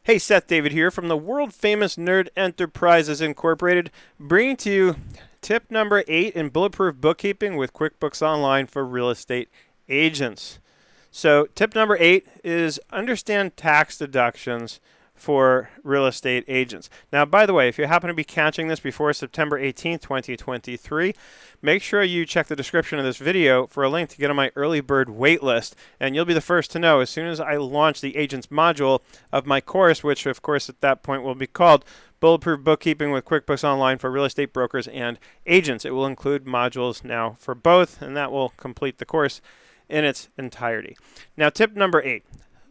Hey, Seth David here from the world famous Nerd Enterprises Incorporated, bringing to you tip number 8 in Bulletproof Bookkeeping with QuickBooks Online for real estate agents. So, tip number 8 is understand tax deductions for real estate agents. Now, by the way, if you happen to be catching this before September 18th, 2023, make sure you check the description of this video for a link to get on my early bird waitlist, and you'll be the first to know as soon as I launch the agents module of my course, which of course at that point will be called Bulletproof Bookkeeping with QuickBooks Online for real estate brokers and agents. It will include modules now for both, and that will complete the course in its entirety. Now, tip number 8.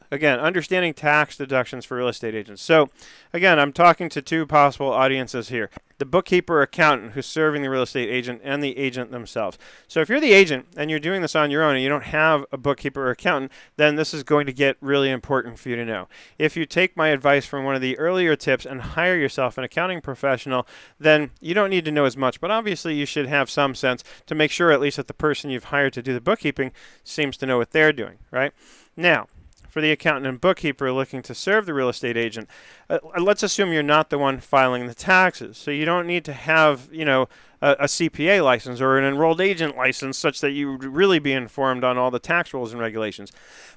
Again, understanding tax deductions for real estate agents. So, again, I'm talking to two possible audiences here. The bookkeeper or accountant who's serving the real estate agent and the agent themselves. So if you're the agent and you're doing this on your own and you don't have a bookkeeper or accountant, then this is going to get really important for you to know. If you take my advice from one of the earlier tips and hire yourself an accounting professional, then you don't need to know as much, but obviously you should have some sense to make sure at least that the person you've hired to do the bookkeeping seems to know what they're doing, right? Now, for the accountant and bookkeeper looking to serve the real estate agent, let's assume you're not the one filing the taxes. So you don't need to have, a CPA license or an enrolled agent license such that you would really be informed on all the tax rules and regulations.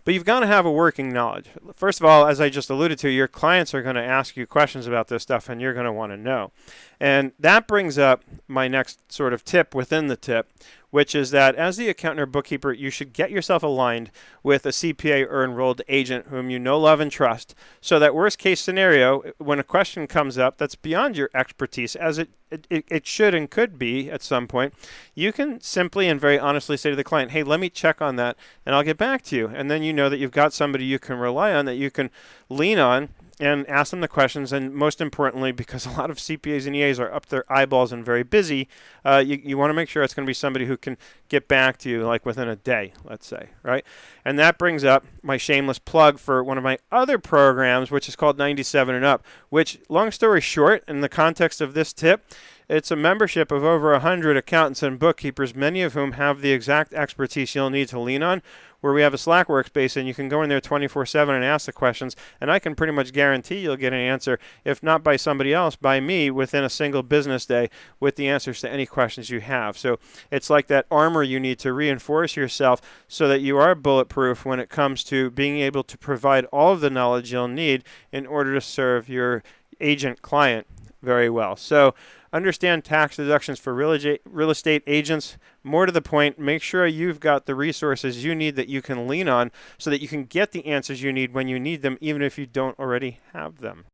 But you've got to have a working knowledge. First of all, as I just alluded to, your clients are going to ask you questions about this stuff and you're going to want to know. And that brings up my next sort of tip within the tip, which is that as the accountant or bookkeeper, you should get yourself aligned with a CPA or enrolled agent whom you know, love, and trust, so that worst case scenario, when a question comes up that's beyond your expertise, as it should and could be at some point, you can simply and very honestly say to the client, hey, let me check on that and I'll get back to you. And then you know that you've got somebody you can rely on, that you can lean on and ask them the questions. And most importantly, because a lot of CPAs and EAs are up their eyeballs and very busy, you want to make sure it's going to be somebody who can get back to you like within a day, let's say, right? And that brings up my shameless plug for one of my other programs, which is called 97 and Up, which, long story short, in the context of this tip, it's a membership of over 100 accountants and bookkeepers, many of whom have the exact expertise you'll need to lean on, where we have a Slack workspace and you can go in there 24/7 and ask the questions, and I can pretty much guarantee you'll get an answer, if not by somebody else, by me within a single business day with the answers to any questions you have. So it's like that armor you need to reinforce yourself so that you are bulletproof when it comes to being able to provide all of the knowledge you'll need in order to serve your agent client very well. So understand tax deductions for real estate agents. More to the point, make sure you've got the resources you need that you can lean on so that you can get the answers you need when you need them, even if you don't already have them.